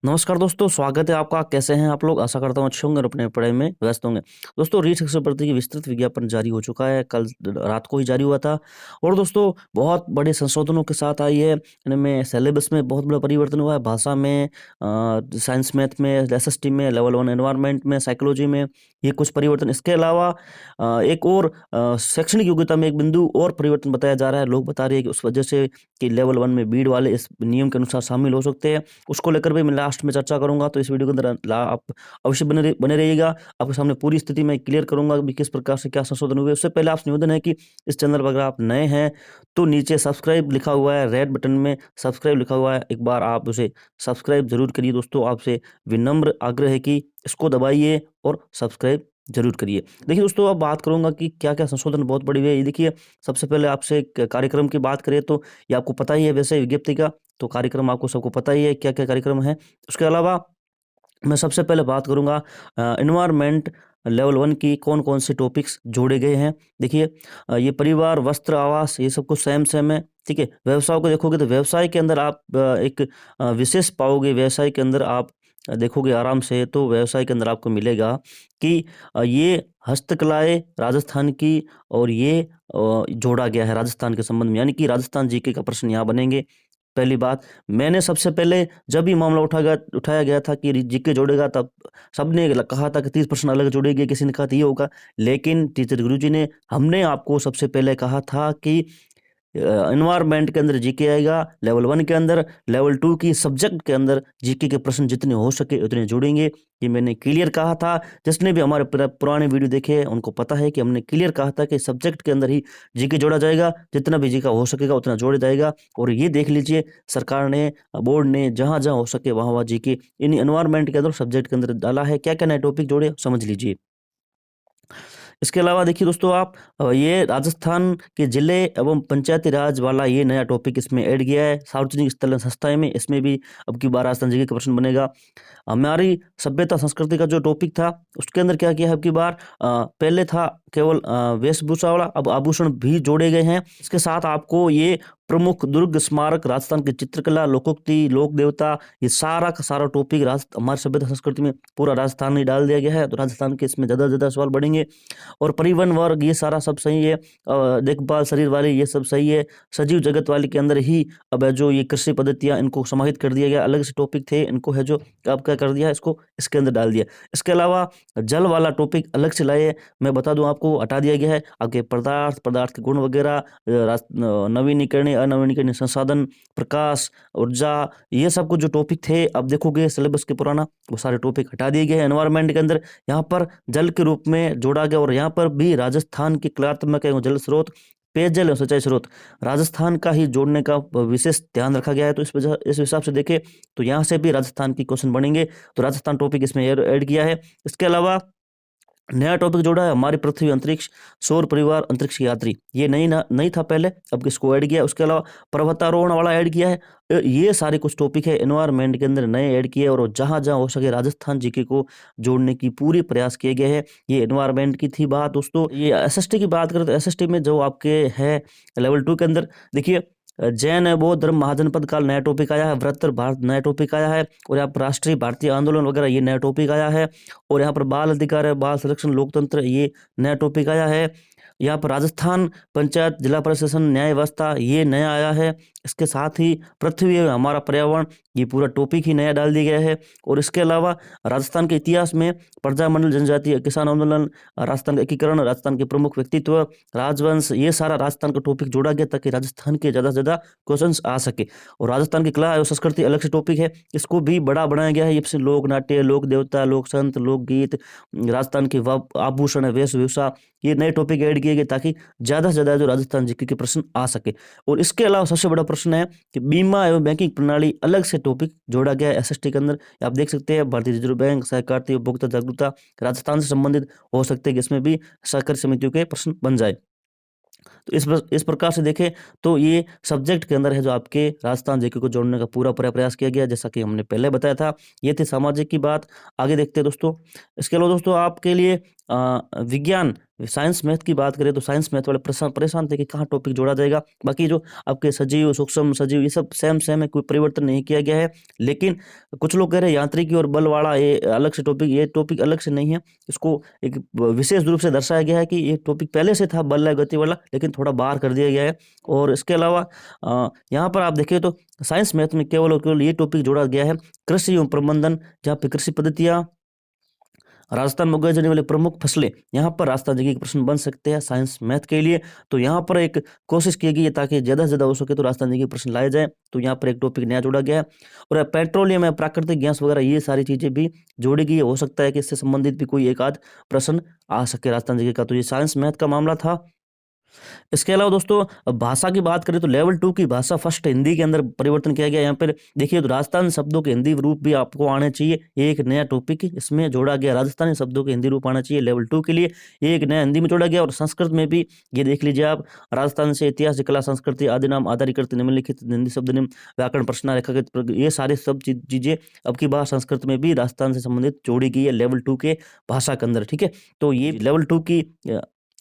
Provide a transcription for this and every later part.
नमस्कार दोस्तों, स्वागत है आपका। कैसे हैं आप लोग? आशा करता हूँ अच्छे होंगे और अपने पढ़ाई में व्यस्त होंगे। दोस्तों, रीट शिक्षक भर्ती की विस्तृत विज्ञापन जारी हो चुका है, कल रात को ही जारी हुआ था। और दोस्तों, बहुत बड़े संशोधनों के साथ आई है। इनमें सिलेबस में बहुत बड़ा परिवर्तन हुआ है, भाषा में, साइंस मैथ में, एसएसटी में, लेवल 1 एनवायरनमेंट में, साइकोलॉजी में, ये कुछ परिवर्तन। इसके अलावा एक और शैक्षणिक योग्यता में एक बिंदु और परिवर्तन बताया जा रहा है। लोग बता रहे हैं कि उस वजह से कि लेवल 1 में बीड वाले इस नियम के अनुसार शामिल हो सकते हैं। उसको लेकर भी मैं लास्ट में चर्चा करूँगा, तो इस वीडियो के अंदर आप अवश्य बने रहिएगा। आपके सामने पूरी स्थिति मैं क्लियर करूँगा कि किस प्रकार से क्या संशोधन हुए। उससे पहले आपसे निवेदन है कि इस चैनल पर अगर आप नए हैं, तो नीचे सब्सक्राइब लिखा हुआ है, रेड बटन में सब्सक्राइब लिखा हुआ है, एक बार आप उसे सब्सक्राइब ज़रूर करिए। दोस्तों, आपसे विनम्र आग्रह है कि इसको दबाइए और सब्सक्राइब ज़रूर करिए। देखिए दोस्तों, अब बात करूँगा कि क्या-क्या संशोधन बहुत बड़ी हुए हैं। ये देखिए, सबसे पहले आपसे कार्यक्रम की बात करें तो ये आपको पता ही है वैसे विज्ञप्ति का, तो कार्यक्रम आपको सबको पता ही है क्या-क्या कार्यक्रम है। उसके अलावा मैं सबसे पहले बात करूँगा एनवायरनमेंट लेवल 1 की कौन-कौन से टॉपिक्स जोड़े गए हैं। देखिए, ये परिवार, वस्त्र, आवास, ये सब कुछ सेम-सेम है, ठीक है। व्यवसाय को देखोगे तो व्यवसाय के अंदर आप एक विशेष पाओगे। व्यवसाय के अंदर आप देखोगे आराम से, तो व्यवसाय के अंदर आपको मिलेगा कि ये हस्तकलाएँ राजस्थान की, और ये जोड़ा गया है राजस्थान के संबंध में, यानी कि राजस्थान जीके का प्रश्न यहाँ बनेंगे। पहली बात, मैंने सबसे पहले जब ये मामला उठाया गया था कि जीके जोड़ेगा, तब सबने कहा था कि 30% अलग जोड़ेंगे, किसी ने कहा था ये होगा। लेकिन टीचर गुरुजी ने, हमने आपको सबसे पहले कहा था कि एनवायरनमेंट के अंदर जीके आएगा, लेवल 1 के अंदर, लेवल 2 की सब्जेक्ट के अंदर जीके के प्रश्न जितने हो सके उतने जोड़ेंगे। ये मैंने क्लियर कहा था। जिसने भी हमारे पुराने वीडियो देखे हैं उनको पता है कि हमने क्लियर कहा था कि सब्जेक्ट के अंदर ही जीके जोड़ा जाएगा, जितना भी जीके हो सकेगा उतना जोड़ा जाएगा। और ये देख लीजिए, सरकार ने, बोर्ड ने जहाँ-जहाँ हो सके वहाँ-वहाँ जीके इन एनवायरनमेंट के अंदर, सब्जेक्ट के अंदर डाला है। क्या-क्या नए टॉपिक जोड़े, समझ लीजिए। इसके अलावा देखिए दोस्तों, आप ये राजस्थान के जिले एवं पंचायती राज वाला ये नया टॉपिक इसमें ऐड किया है। सार्वजनिक स्थल एवं संस्थाएँ में, इसमें भी अब की बार राजस्थान जीके का प्रश्न बनेगा। हमारी सभ्यता संस्कृति का जो टॉपिक था, उसके अंदर क्या किया है अब की बार, पहले था केवल वेशभूषा वाला, अब आभूषण भी जोड़े गए हैं। इसके साथ आपको ये प्रमुख दुर्ग स्मारक, राजस्थान की चित्रकला, लोकोक्ति, लोक देवता, ये सारा का सारा टॉपिक हमारी सभ्यता संस्कृति में पूरा राजस्थान ही डाल दिया गया है। तो राजस्थान के इसमें ज़्यादा से ज़्यादा सवाल बढ़ेंगे। और परिवहन वर्ग, ये सारा सब सही है। देखभाल शरीर वाले, ये सब सही है। सजीव जगत वाले के अंदर ही अब है जो ये कृषि पद्धतियाँ, इनको समाहित कर दिया गया। अलग से टॉपिक थे, इनको है जो अब क्या कर दिया, इसको इसके अंदर डाल दिया। इसके अलावा जल वाला टॉपिक अलग से लाए, मैं बता दूं आपको, हटा दिया गया है। आपके पदार्थ के गुण वगैरह, नवीनीकरणीय, अनवीनीकरणीय संसाधन, प्रकाश, ऊर्जा, ये सब कुछ जो टॉपिक थे, अब देखोगे सिलेबस के पुराना, वो सारे टॉपिक हटा दिए गए हैं। एनवायरनमेंट के अंदर यहाँ पर जल के रूप में जोड़ा गया, और यहाँ पर भी राजस्थान की कलात्मक एवं जल स्रोत, पेयजल एवं सिंचाई स्रोत, राजस्थान का ही जोड़ने का विशेष ध्यान रखा गया है। तो इस हिसाब से देखें तो यहाँ से भी राजस्थान की क्वेश्चन बनेंगे। तो राजस्थान टॉपिक इसमें ऐड किया है। इसके अलावा नया टॉपिक जोड़ा है, हमारी पृथ्वी, अंतरिक्ष, सौर परिवार, अंतरिक्ष की यात्री। ये नहीं था पहले, अब किसको ऐड किया है। उसके अलावा पर्वतारोहण वाला ऐड किया है। ये सारे कुछ टॉपिक है एनवायरनमेंट के अंदर नए ऐड किए, और जहाँ जहाँ हो सके राजस्थान जीके को जोड़ने की पूरी प्रयास किए गए हैं। ये एनवायरनमेंट की थी बात दोस्तों। ये एसएसटी की बात करें तो एसएसटी में जो आपके है लेवल 2 के अंदर, देखिए, जैन बौद्ध धर्म, महाजनपद काल नया टॉपिक आया है। वृत्तर भारत नया टॉपिक आया है। और यहाँ पर राष्ट्रीय भारतीय आंदोलन वगैरह, ये नया टॉपिक आया है। और यहाँ पर बाल अधिकार है, बाल संरक्षण, लोकतंत्र, ये नया टॉपिक आया है। यहाँ पर राजस्थान पंचायत, जिला प्रशासन, न्याय व्यवस्था, ये नया आया है। इसके साथ ही पृथ्वी है हमारा पर्यावरण, ये पूरा टॉपिक ही नया डाल दिया गया है। और इसके अलावा राजस्थान के इतिहास में प्रजामंडल, जनजातीय, किसान आंदोलन, राजस्थान का एकीकरण, राजस्थान के प्रमुख व्यक्तित्व, राजवंश, ये सारा राजस्थान का टॉपिक जोड़ा गया ताकि राजस्थान के ज़्यादा से ज़्यादा क्वेश्चंस आ सके। और राजस्थान की कला एवं संस्कृति अलग से टॉपिक है, इसको भी बड़ा बनाया गया है। ये लोक नाट्य, लोक देवता, लोक संत, लोकगीत, राजस्थान के आभूषण, वेशभूषा, ये नए टॉपिक ऐड किए गए ताकि ज़्यादा से ज़्यादा जो राजस्थान जीके के प्रश्न आ सके। और इसके अलावा सबसे बड़ा प्रश्न है कि बीमा एवं बैंकिंग प्रणाली, अलग से टॉपिक जोड़ा गया है एसएसटी के अंदर। आप देख सकते हैं, भारतीय रिजर्व बैंक, सहकारिता, उपभोक्ता जागरूकता, राजस्थान से संबंधित हो सकते हैं कि इसमें भी सहकारी समितियों के प्रश्न बन जाए। तो इस प्रकार से देखें तो ये सब्जेक्ट के अंदर है जो आपके राजस्थान जीके को जोड़ने का पूरा प्रयास किया गया, जैसा कि हमने पहले बताया था। ये थी सामाजिक की बात। आगे देखते हैं दोस्तों। इसके अलावा दोस्तों, आपके लिए विज्ञान साइंस मैथ की बात करें तो साइंस मैथ वाले परेशान थे कि कहाँ टॉपिक जोड़ा जाएगा। बाकी जो आपके सजीव, सूक्ष्म सजीव, ये सब सेम है, कोई परिवर्तन नहीं किया गया है। लेकिन कुछ लोग कह रहे हैं यांत्रिकी और बल वाला ये अलग से टॉपिक, ये टॉपिक अलग से नहीं है, इसको एक विशेष रूप से दर्शाया गया है कि ये टॉपिक पहले से था बल या गति वाला, लेकिन थोड़ा बाहर कर दिया गया है। और इसके अलावा यहाँ पर आप देखें तो साइंस मैथ में केवल और केवल ये टॉपिक जोड़ा गया है, कृषि एवं प्रबंधन, जहाँ पे कृषि पद्धतियाँ, राजस्थान में उगाई जाने वाली प्रमुख फसलें, यहाँ पर राजस्थान जी के प्रश्न बन सकते हैं साइंस मैथ के लिए। तो यहाँ पर एक कोशिश की गई है ताकि ज़्यादा से ज़्यादा हो सके तो राजस्थान जी के प्रश्न लाए जाए। तो यहाँ पर एक टॉपिक नया जोड़ा गया है। और पेट्रोलियम है, प्राकृतिक गैस वगैरह, ये सारी चीज़ें भी जोड़ी गई है। हो सकता है कि इससे संबंधित भी कोई एक आध प्रश्न आ सके राजस्थान जी का। तो ये साइंस मैथ का मामला था। इसके अलावा दोस्तों भाषा की बात करें तो लेवल 2 की भाषा फर्स्ट हिंदी के अंदर परिवर्तन किया गया। यहाँ पर देखिए तो राजस्थानी शब्दों के हिंदी रूप भी आपको आने चाहिए, ये एक नया टॉपिक इसमें जोड़ा गया। राजस्थानी शब्दों के हिंदी रूप आना चाहिए लेवल 2 के लिए, ये एक नया हिंदी में जोड़ा गया। और संस्कृत में भी ये देख लीजिए आप, राजस्थान से इतिहास, कला, संस्कृति, आदि नाम, आधारिकृत, निम्नलिखित, हिंदी शब्द निम्न, व्याकरण, प्रश्न, रेखाकृत, ये सारे सब चीजें अब की बार संस्कृत में भी राजस्थान से संबंधित जोड़ी गई है लेवल 2 के भाषा के अंदर। ठीक है, तो ये लेवल 2 की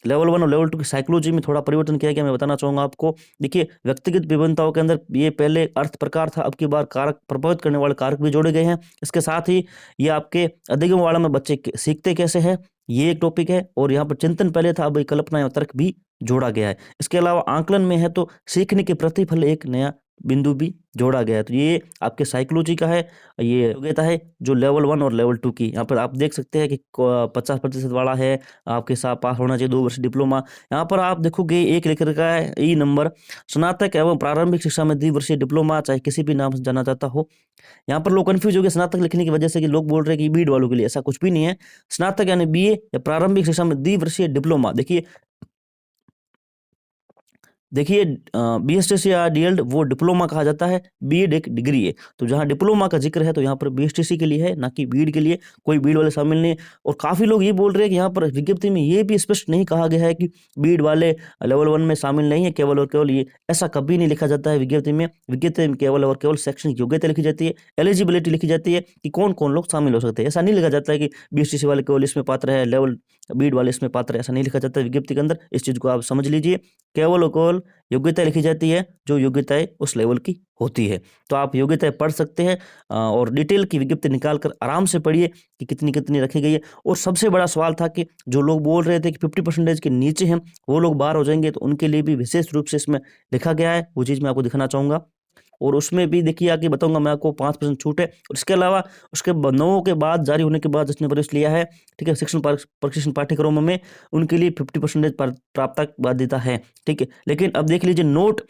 लेवल 1 और लेवल 2 की साइकोलॉजी में थोड़ा परिवर्तन किया गया, मैं बताना चाहूंगा आपको। देखिए व्यक्तिगत विभिन्नताओं के अंदर ये पहले अर्थ प्रकार था, अब की बार कारक, प्रभावित करने वाले कारक भी जोड़े गए हैं। इसके साथ ही ये आपके अधिगम वाला में बच्चे सीखते कैसे हैं, ये एक टॉपिक है। और यहाँ पर चिंतन पहले था, अब कल्पना या तर्क भी जोड़ा गया है। इसके अलावा आंकलन में है तो सीखने के प्रतिफल एक नया बिंदु भी जोड़ा गया है। तो ये आपके साइकोलॉजी का है, ये योग्यता है जो लेवल 1 और लेवल 2 की। यहाँ पर आप देख सकते हैं कि 50% वाला है, आपके साथ पास होना चाहिए 2 वर्ष डिप्लोमा। यहाँ पर आप देखोगे एक लिख रखा है ई नंबर, स्नातक एवं प्रारंभिक शिक्षा में द्विवर्षीय डिप्लोमा, चाहे किसी भी नाम से जाना जाता हो। यहाँ पर लोग कंफ्यूज हो गए स्नातक लिखने की वजह से कि लोग बोल रहे हैं कि बीड वालों के लिए, ऐसा कुछ भी नहीं है। स्नातक यानी बीए या प्रारंभिक शिक्षा में द्विवर्षीय डिप्लोमा। देखिए बीएसटीसी या डीएलएड वो डिप्लोमा कहा जाता है, बीएड एक डिग्री है। तो जहाँ डिप्लोमा का जिक्र है तो यहाँ पर बीएसटीसी के लिए है, ना कि बीएड के लिए। कोई बीएड वाले शामिल नहीं है। और काफ़ी लोग ये बोल रहे हैं कि यहाँ पर विज्ञप्ति में ये भी स्पष्ट नहीं कहा गया है कि बीएड वाले लेवल 1 में शामिल नहीं है, केवल और केवल ये, ऐसा कभी नहीं लिखा जाता है विज्ञप्ति में। विज्ञप्ति में केवल और केवल शैक्षणिक योग्यता लिखी जाती है, एलिजिबिलिटी लिखी जाती है कि कौन कौन लोग शामिल हो सकते हैं। ऐसा नहीं लिखा जाता है कि बीएसटीसी वाले केवल इसमें पात्र है, लेवल बीएड वाले इसमें पात्र है, ऐसा नहीं लिखा जाता है विज्ञप्ति के अंदर। इस चीज़ को आप समझ लीजिए, केवल और केवल योग्यता लिखी जाती है जो योग्यताएं उस लेवल की होती है। तो आप योग्यताएं पढ़ सकते हैं और डिटेल की विज्ञप्ति निकाल कर आराम से पढ़िए कि कितनी कितनी रखी गई है। और सबसे बड़ा सवाल था कि जो लोग बोल रहे थे कि 50% के नीचे हैं वो लोग बाहर हो जाएंगे, तो उनके लिए भी विशेष रूप से इसमें लिखा गया है, वो चीज़ मैं आपको दिखाना चाहूँगा। और उसमें भी देखिए आगे बताऊंगा मैं आपको, 5% छूट है। और इसके अलावा उसके 9 के बाद जारी होने के बाद जिसने प्रवेश लिया है, ठीक है, शिक्षण प्रशिक्षण पाठ्यक्रमों में, उनके लिए 50% प्राप्त बाध्यता है। ठीक है, लेकिन अब देख लीजिए नोट,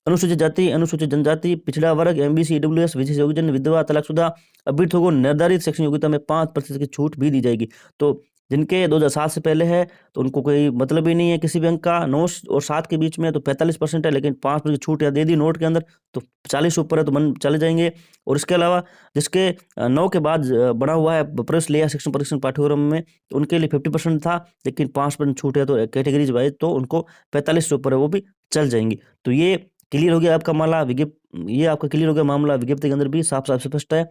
अनुसूचित जाति, अनुसूचित जनजाति, पिछड़ा वर्ग, एमबीसी, ईडब्ल्यूएस, विशेष योग्यजन, विधवा, तलाकशुदा अभ्यर्थियों को निर्धारित शैक्षणिक योग्यता में 5% की छूट भी दी जाएगी। तो जिनके 2007 से पहले है तो उनको कोई मतलब ही नहीं है किसी बैंक का। 9 और 7 के बीच में तो 45% है, लेकिन 5% की छूट या दे दी नोट के अंदर, तो 40 ऊपर है तो मन चले जाएंगे। और इसके अलावा जिसके 9 के बाद बना हुआ है प्रवेश लिया शिक्षण परीक्षण पाठ्यक्रम में, तो उनके लिए 50% था, लेकिन 5% छूट है तो कैटेगरीज वाइज तो उनको 45 से ऊपर है वो भी चल जाएंगी। तो ये क्लियर हो गया आपका मामला, ये आपका क्लियर हो गया मामला, विज्ञप्ति के अंदर भी साफ साफ स्पष्ट है।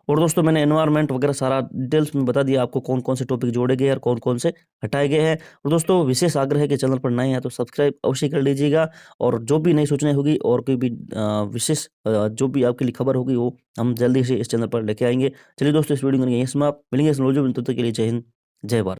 और दोस्तों मैंने एनवायरनमेंट वगैरह सारा डिटेल्स में बता दिया आपको, कौन कौन से टॉपिक जोड़े गए और कौन कौन से हटाए गए हैं। और दोस्तों विशेष आग्रह है कि चैनल पर नए हैं तो सब्सक्राइब अवश्य कर लीजिएगा। और जो भी नई सूचनाएं होगी और कोई भी विशेष जो भी आपके लिए खबर होगी वो हम जल्दी से इस चैनल पर लेके आएंगे। चलिए दोस्तों इस वीडियो को यहीं समाप्त, मिलेंगे इस नॉलेज के लिए। जय हिंद, जय भारत।